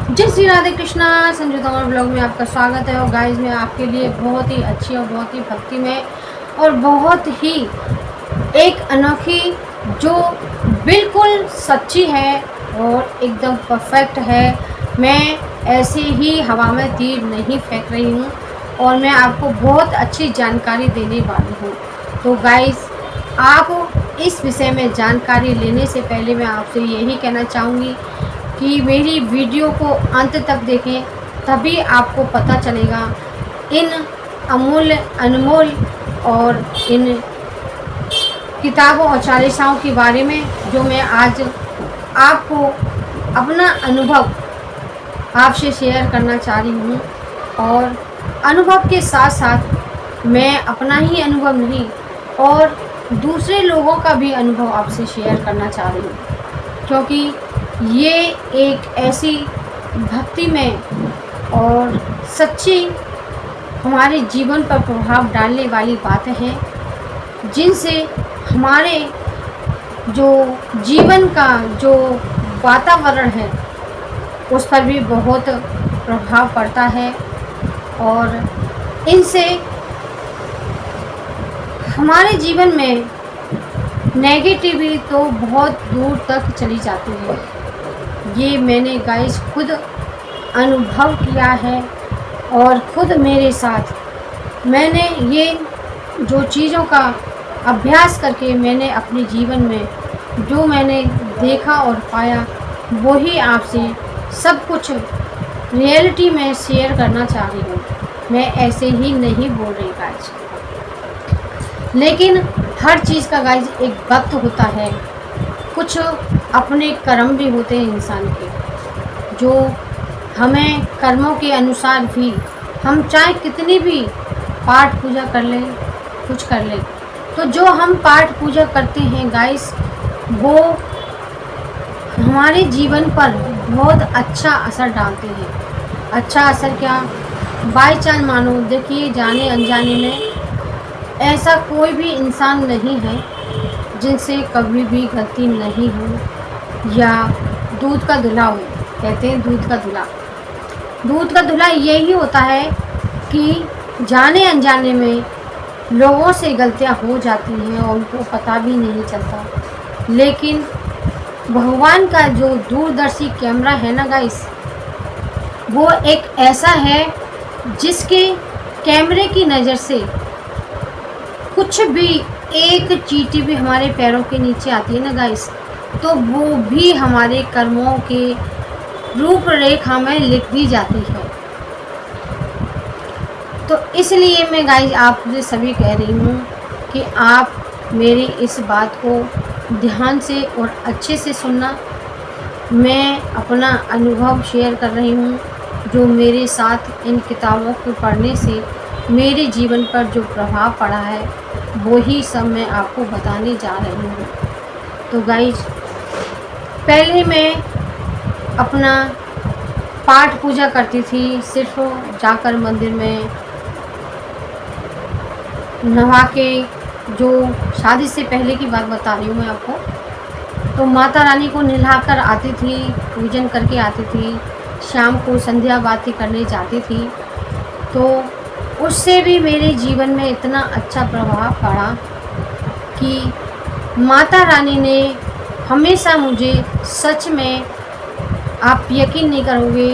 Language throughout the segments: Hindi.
जय श्री राधे कृष्णा। संजू तंवर ब्लॉग में आपका स्वागत है। और गाइस मैं आपके लिए बहुत ही अच्छी और बहुत ही भक्तिमय और बहुत ही एक अनोखी जो बिल्कुल सच्ची है और एकदम परफेक्ट है। मैं ऐसे ही हवा में तीर नहीं फेंक रही हूँ और मैं आपको बहुत अच्छी जानकारी देने वाली हूँ। तो गाइस आप इस विषय में जानकारी लेने से पहले मैं आपसे यही कहना चाहूँगी कि मेरी वीडियो को अंत तक देखें, तभी आपको पता चलेगा इन अमूल्य अनमोल और इन किताबों और चालीसाओं के बारे में जो मैं आज आपको अपना अनुभव आपसे शेयर करना चाह रही हूँ। और अनुभव के साथ साथ मैं अपना ही अनुभव नहीं और दूसरे लोगों का भी अनुभव आपसे शेयर करना चाह रही हूँ, क्योंकि ये एक ऐसी भक्ति में और सच्ची हमारे जीवन पर प्रभाव डालने वाली बातें हैं, जिनसे हमारे जो जीवन का जो वातावरण है उस पर भी बहुत प्रभाव पड़ता है। और इनसे हमारे जीवन में नेगेटिविटी तो बहुत दूर तक चली जाती है। ये मैंने गाइस खुद अनुभव किया है और खुद मेरे साथ मैंने ये जो चीज़ों का अभ्यास करके मैंने अपने जीवन में जो मैंने देखा और पाया वही आपसे सब कुछ रियलिटी में शेयर करना चाह रही हूँ। मैं ऐसे ही नहीं बोल रही गाइस, लेकिन हर चीज़ का गाइस एक वक्त होता है। कुछ अपने कर्म भी होते हैं इंसान के, जो हमें कर्मों के अनुसार भी हम चाहे कितनी भी पाठ पूजा कर लें, कुछ कर लें, तो जो हम पाठ पूजा करते हैं गाइस वो हमारे जीवन पर बहुत अच्छा असर डालते हैं। अच्छा असर क्या, बाई चांस मानो देखिए, जाने अनजाने में ऐसा कोई भी इंसान नहीं है जिनसे कभी भी गलती नहीं हो या दूध का धुला हो। कहते हैं दूध का धुला यही होता है कि जाने अनजाने में लोगों से गलतियां हो जाती हैं और उनको पता भी नहीं चलता। लेकिन भगवान का जो दूरदर्शी कैमरा है ना गाइस, वो एक ऐसा है जिसके कैमरे की नज़र से कुछ भी एक चींटी भी हमारे पैरों के नीचे आती है ना गाइस, तो वो भी हमारे कर्मों के रूपरेखा में लिख दी जाती है। तो इसलिए मैं गाइस आपसे सभी कह रही हूँ कि आप मेरी इस बात को ध्यान से और अच्छे से सुनना। मैं अपना अनुभव शेयर कर रही हूँ, जो मेरे साथ इन किताबों को पढ़ने से मेरे जीवन पर जो प्रभाव पड़ा है वही सब मैं आपको बताने जा रही हूँ। तो गाइज पहले मैं अपना पाठ पूजा करती थी, सिर्फ जाकर मंदिर में नहा के, जो शादी से पहले की बात बता रही हूँ मैं आपको। तो माता रानी को नहलाकर आती थी, पूजन करके आती थी, शाम को संध्या बाती करने जाती थी। तो उससे भी मेरे जीवन में इतना अच्छा प्रभाव पड़ा कि माता रानी ने हमेशा मुझे, सच में आप यकीन नहीं करोगे,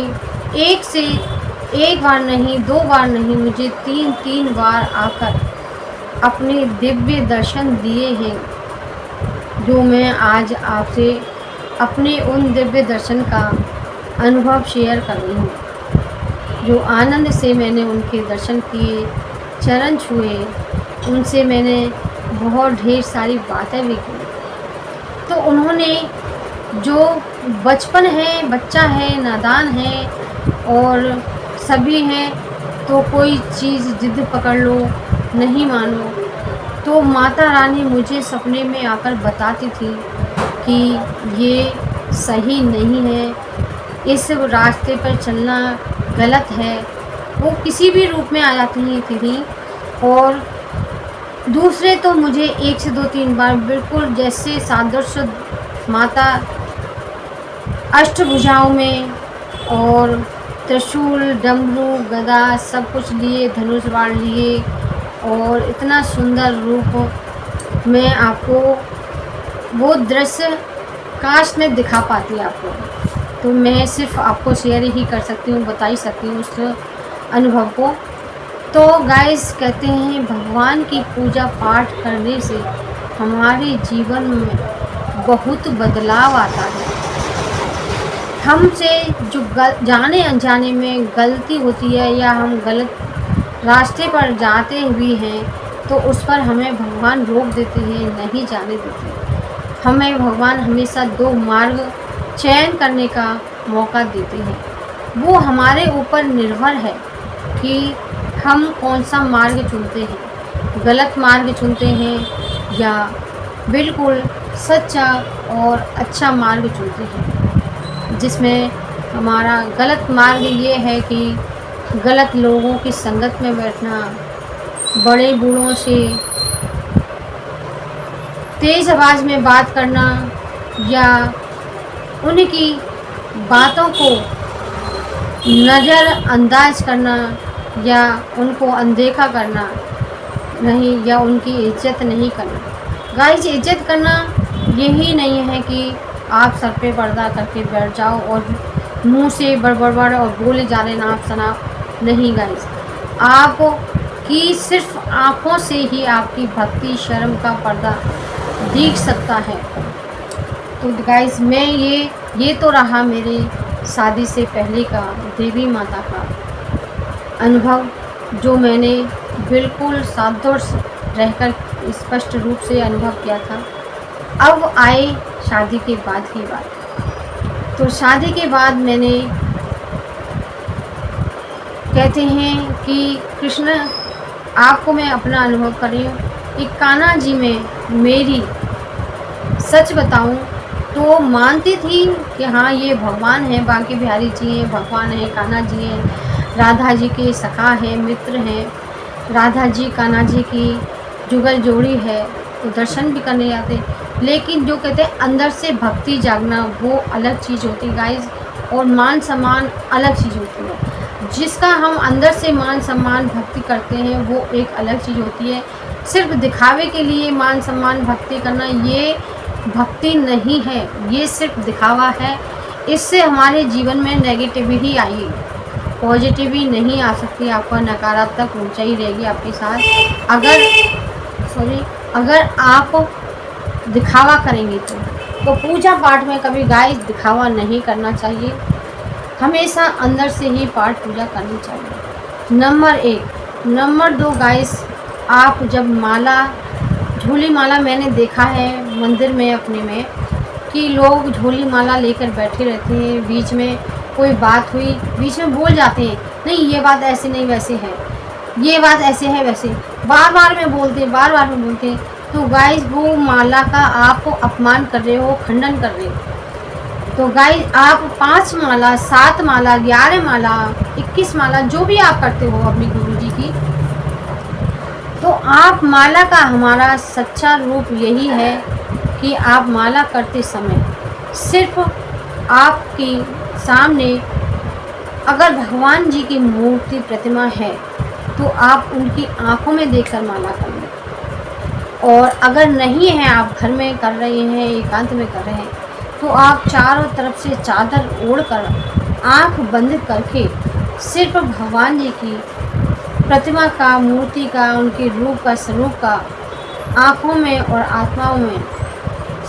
एक से एक बार नहीं, दो बार नहीं, मुझे तीन बार आकर अपने दिव्य दर्शन दिए हैं, जो मैं आज आपसे अपने उन दिव्य दर्शन का अनुभव शेयर कर रही हूँ। जो आनंद से मैंने उनके दर्शन किए, चरण छुए, उनसे मैंने बहुत ढेर सारी बातें भी की। तो उन्होंने जो बचपन है, बच्चा है, नादान है और सभी हैं, तो कोई चीज़ जिद पकड़ लो, नहीं मानो, तो माता रानी मुझे सपने में आकर बताती थी कि ये सही नहीं है, इस रास्ते पर चलना गलत है। वो किसी भी रूप में आ जाती थी और दूसरे तो मुझे एक से दो तीन बार बिल्कुल जैसे सादृश्य माता अष्टभुजाओं में और त्रिशूल, डमरू, गदा सब कुछ लिए, धनुष बाण लिए और इतना सुंदर रूप मैं आपको वो दृश्य काश मैं दिखा पाती आपको। तो मैं सिर्फ आपको शेयर ही कर सकती हूँ, बता ही सकती हूँ उस अनुभव को। तो गाइस कहते हैं भगवान की पूजा पाठ करने से हमारे जीवन में बहुत बदलाव आता है। हमसे जो जाने अनजाने में गलती होती है या हम गलत रास्ते पर जाते भी हैं तो उस पर हमें भगवान रोक देते हैं, नहीं जाने देते। हमें भगवान हमेशा दो मार्ग चयन करने का मौका देते हैं। वो हमारे ऊपर निर्भर है कि हम कौन सा मार्ग चुनते हैं, गलत मार्ग चुनते हैं या बिल्कुल सच्चा और अच्छा मार्ग चुनते हैं। जिसमें हमारा गलत मार्ग ये है कि गलत लोगों की संगत में बैठना, बड़े बूढ़ों से तेज़ आवाज़ में बात करना या उनकी बातों को नज़रअंदाज करना या उनको अनदेखा करना नहीं, या उनकी इज्जत नहीं करना। गाइस, इज्जत करना यही नहीं है कि आप सर पे पर्दा करके बैठ जाओ और मुंह से बड़बड़ और बोले जा रहे नाप शनाप नहीं। गाइस, आप की सिर्फ आँखों से ही आपकी भक्ति शर्म का पर्दा दिख सकता है। तो गाइस, मैं ये तो रहा मेरे शादी से पहले का देवी माता का अनुभव, जो मैंने बिल्कुल सावधान रहकर स्पष्ट रूप से अनुभव किया था। अब आए शादी के बाद की बात। तो शादी के बाद मैंने, कहते हैं कि कृष्ण, आपको मैं अपना अनुभव कर रही हूँ कि कान्हा जी में मेरी सच बताऊं तो मानती थी कि हाँ ये भगवान है, बांके बिहारी जी हैं, भगवान है, कान्हा जी हैं, राधा जी के सखा हैं, मित्र हैं, राधा जी कान्हा जी की जुगल जोड़ी है, तो दर्शन भी करने जाते। लेकिन जो कहते हैं अंदर से भक्ति जागना, वो अलग चीज़ होती है गाइस, और मान सम्मान अलग चीज़ होती है। जिसका हम अंदर से मान सम्मान भक्ति करते हैं वो एक अलग चीज़ होती है। सिर्फ दिखावे के लिए मान सम्मान भक्ति करना ये भक्ति नहीं है, ये सिर्फ दिखावा है। इससे हमारे जीवन में नेगेटिव ही आएगी, पॉजिटिव ही नहीं आ सकती। आपका नकारात्मक ऊर्जा ही रहेगी आपके साथ अगर आप दिखावा करेंगे तो पूजा पाठ में कभी गाइस दिखावा नहीं करना चाहिए, हमेशा अंदर से ही पाठ पूजा करनी चाहिए। नंबर 1। नंबर 2 गाइस, आप जब माला, झोली माला, मैंने देखा है मंदिर में अपने में कि लोग झोली माला लेकर बैठे रहते हैं, बीच में कोई बात हुई, बीच में बोल जाते हैं, नहीं ये बात ऐसे नहीं वैसे है, ये बात ऐसे है वैसे, बार बार में बोलते हैं। तो गाइस, वो माला का आप अपमान कर रहे हो, खंडन कर रहे हो। तो गाइस, आप 5 माला, 7 माला, 11 माला, 21 माला, जो भी आप करते हो अपनी गुरु जी की, तो आप माला का हमारा सच्चा रूप यही है कि आप माला करते समय सिर्फ आपके सामने अगर भगवान जी की मूर्ति प्रतिमा है तो आप उनकी आंखों में देखकर माला करें, और अगर नहीं है, आप घर में कर रहे हैं, एकांत में कर रहे हैं, तो आप चारों तरफ से चादर ओढ़कर आंख बंद करके सिर्फ भगवान जी की प्रतिमा का, मूर्ति का, उनके रूप का, स्वरूप का आँखों में और आत्माओं में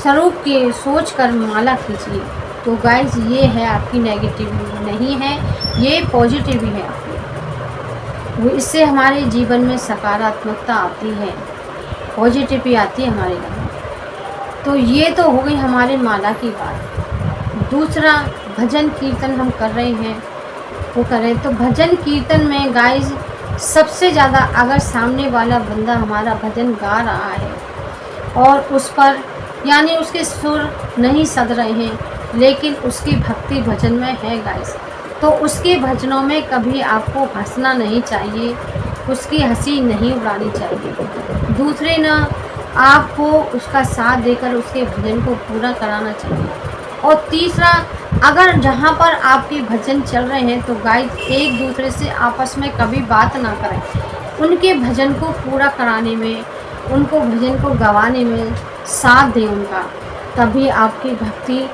स्वरूप के सोच कर माला खींचिए। तो गाइस, ये है आपकी नेगेटिव नहीं है, ये पॉजिटिव ही है आपकी। वो इससे हमारे जीवन में सकारात्मकता आती है, पॉजिटिव ही आती है हमारे जीवन। तो ये तो हो गई हमारे माला की बात। दूसरा, भजन कीर्तन हम कर रहे हैं, वो कर रहे हैं। तो भजन कीर्तन में गाइस सबसे ज़्यादा अगर सामने वाला बंदा हमारा भजन गा रहा है और उस पर यानी उसके सुर नहीं सध रहे हैं, लेकिन उसकी भक्ति भजन में है गाइस, तो उसके भजनों में कभी आपको हंसना नहीं चाहिए, उसकी हंसी नहीं उड़ानी चाहिए। दूसरे ना, आपको उसका साथ देकर उसके भजन को पूरा कराना चाहिए। और तीसरा, अगर जहाँ पर आपके भजन चल रहे हैं तो गाइस एक दूसरे से आपस में कभी बात ना करें। उनके भजन को पूरा कराने में, उनको भजन को गवाने में साथ दें उनका, तभी आपकी भक्ति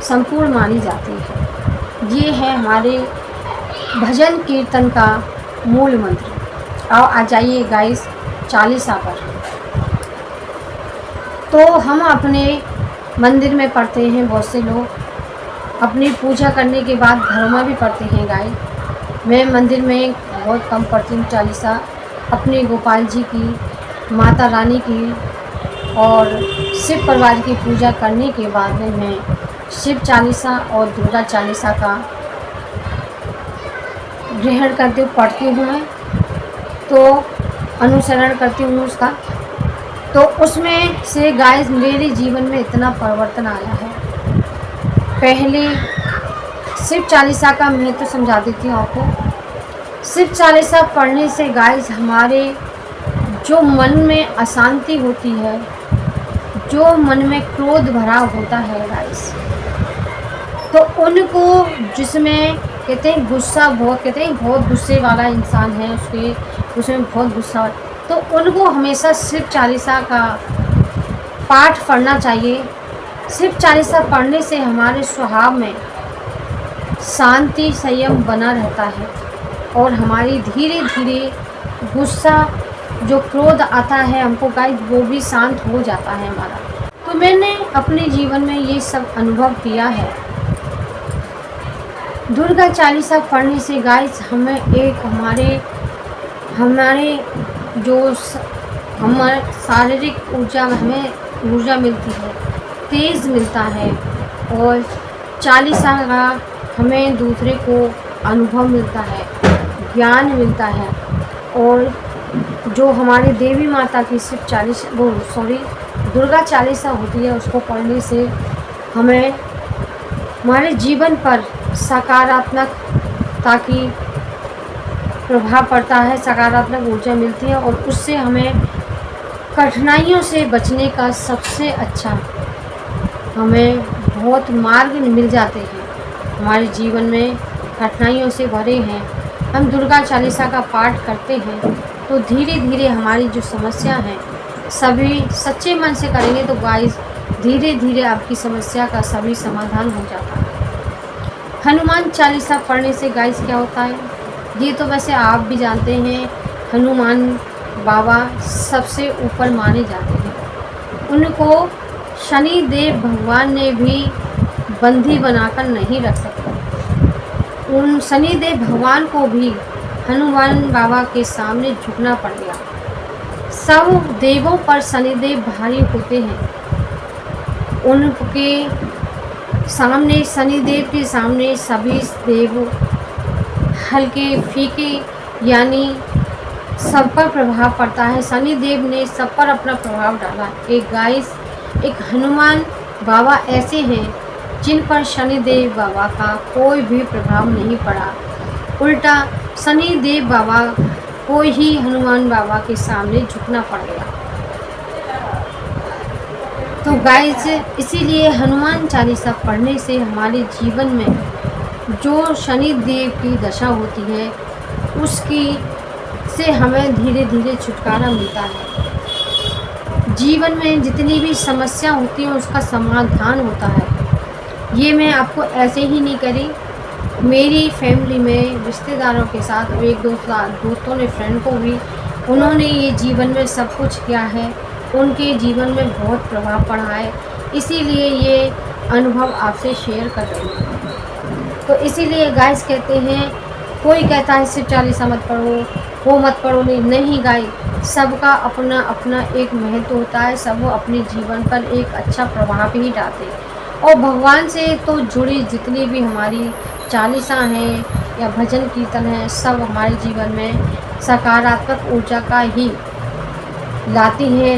संपूर्ण मानी जाती है। ये है हमारे भजन कीर्तन का मूल मंत्र। आओ आ जाइए गाइस चालीसा पर। तो हम अपने मंदिर में पढ़ते हैं, बहुत से लोग अपनी पूजा करने के बाद घरों में भी पढ़ते हैं गाइस। मैं मंदिर में बहुत कम पढ़ती हूँ चालीसा, अपने गोपाल जी की, माता रानी की और शिव परिवार की पूजा करने के बाद में मैं शिव चालीसा और दुर्गा चालीसा का ग्रहण करती हूँ, पढ़ती हूँ मैं, तो अनुसरण करती हूँ उसका। तो उसमें से गाइस मेरे जीवन में इतना परिवर्तन आया है। पहले शिव चालीसा का महत्व तो समझा देती हूँ आपको। शिव चालीसा पढ़ने से गाइस हमारे जो मन में अशांति होती है, जो मन में क्रोध भरा होता है गाइस, तो उनको, जिसमें कहते हैं गुस्सा बहुत, कहते हैं बहुत गुस्से वाला इंसान है, उसमें बहुत गुस्सा, तो उनको हमेशा शिव चालीसा का पाठ पढ़ना चाहिए। शिव चालीसा पढ़ने से हमारे स्वभाव में शांति संयम बना रहता है और हमारी धीरे धीरे गुस्सा, जो क्रोध आता है हमको गाइस, वो भी शांत हो जाता है हमारा। तो मैंने अपने जीवन में ये सब अनुभव किया है। दुर्गा चालीसा पढ़ने से गाइस हमें एक हमारे जो हमारे शारीरिक ऊर्जा, हमें ऊर्जा मिलती है, तेज़ मिलता है, और चालीसा का हमें दूसरे को अनुभव मिलता है, ज्ञान मिलता है। और जो हमारे देवी माता की दुर्गा चालीसा होती है, उसको पढ़ने से हमें हमारे जीवन पर सकारात्मकता की प्रभाव पड़ता है, सकारात्मक ऊर्जा मिलती है, और उससे हमें कठिनाइयों से बचने का सबसे अच्छा हमें बहुत मार्ग मिल जाते हैं। हमारे जीवन में कठिनाइयों से भरे हैं, हम दुर्गा चालीसा का पाठ करते हैं तो धीरे धीरे हमारी जो समस्या है, सभी सच्चे मन से करेंगे तो गाइस धीरे धीरे आपकी समस्या का सभी समाधान हो जाता है। हनुमान चालीसा पढ़ने से गाइस क्या होता है, ये तो वैसे आप भी जानते हैं, हनुमान बाबा सबसे ऊपर माने जाते हैं। उनको शनि देव भगवान ने भी बंदी बनाकर नहीं रख सके। उन शनि देव भगवान को भी हनुमान बाबा के सामने झुकना पड़ गया। सब देवों पर शनिदेव भारी होते हैं, उनके सामने, शनिदेव के सामने सभी देव हल्के फीके, यानी सब पर प्रभाव पड़ता है। शनिदेव ने सब पर अपना प्रभाव डाला। एक हनुमान बाबा ऐसे हैं जिन पर शनिदेव बाबा का कोई भी प्रभाव नहीं पड़ा, उल्टा शनिदेव बाबा को ही हनुमान बाबा के सामने झुकना पड़ गया। तो गाइस इसीलिए हनुमान चालीसा पढ़ने से हमारे जीवन में जो शनि देव की दशा होती है, उसकी से हमें धीरे धीरे छुटकारा मिलता है। जीवन में जितनी भी समस्या होती है उसका समाधान होता है। ये मैं आपको ऐसे ही नहीं करी, मेरी फैमिली में रिश्तेदारों के साथ, एक दोस्तों ने, फ्रेंड को भी, उन्होंने ये जीवन में सब कुछ किया है, उनके जीवन में बहुत प्रभाव पड़ा है, इसीलिए ये अनुभव आपसे शेयर कर रही हूँ। तो इसीलिए गाइस कहते हैं, कोई कहता है शिव चालीसा मत पढ़ो, वो मत पढ़ो, नहीं गाइस, सबका अपना अपना एक महत्व होता है, सब वो अपने जीवन पर एक अच्छा प्रभाव ही डालते हैं। और भगवान से तो जुड़ी जितनी भी हमारी चालीसा हैं या भजन कीर्तन है, सब हमारे जीवन में सकारात्मक ऊर्जा का ही लाती है,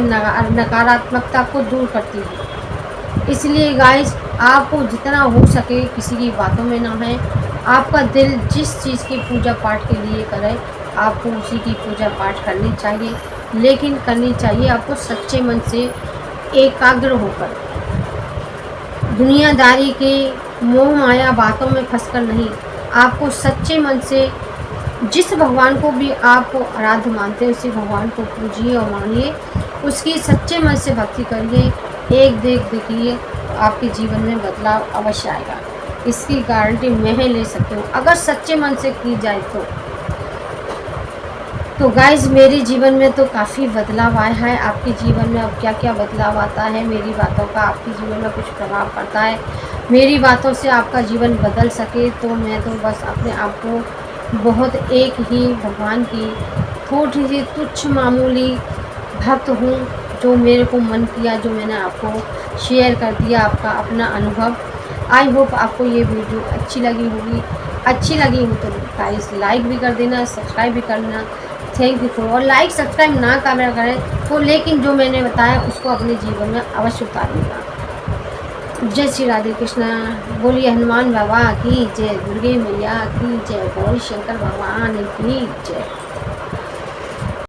नकारात्मकता को दूर करती है। इसलिए गाइस आपको जितना हो सके किसी की बातों में ना है, आपका दिल जिस चीज़ की पूजा पाठ के लिए करे, आपको उसी की पूजा पाठ करनी चाहिए, लेकिन करनी चाहिए आपको सच्चे मन से, एकाग्र होकर। दुनियादारी के मोह माया बातों में फंसकर नहीं, आपको सच्चे मन से जिस भगवान को भी आप आराध्य मानते हैं उसी भगवान को पूजिए और मानिए, उसकी सच्चे मन से भक्ति करिए। एक देखिए आपके जीवन में बदलाव अवश्य आएगा, इसकी गारंटी मैं ही ले सकती हूँ अगर सच्चे मन से की जाए तो गाइज़ मेरे जीवन में तो काफ़ी बदलाव आया है। आपके जीवन में अब क्या क्या बदलाव आता है, मेरी बातों का आपके जीवन में कुछ प्रभाव पड़ता है, मेरी बातों से आपका जीवन बदल सके, तो मैं तो बस अपने आप को बहुत एक ही भगवान की थोड़ी सी तुच्छ मामूली भक्त हूँ, जो मेरे को मन किया, जो मैंने आपको शेयर कर दिया आपका अपना अनुभव। आई होप आपको ये वीडियो अच्छी लगी होगी। अच्छी लगी हो तो गाइस लाइक भी कर देना, सब्सक्राइब भी कर देना। Thank you for. और लाइक सब्सक्राइब ना करें तो लेकिन जो मैंने बताया उसको अपने जीवन में अवश्य उतारिएगा। जय श्री राधे कृष्णा। बोलिए हनुमान बाबा की जय, दुर्गे मैया की जय, गौरी शंकर भगवान की जय।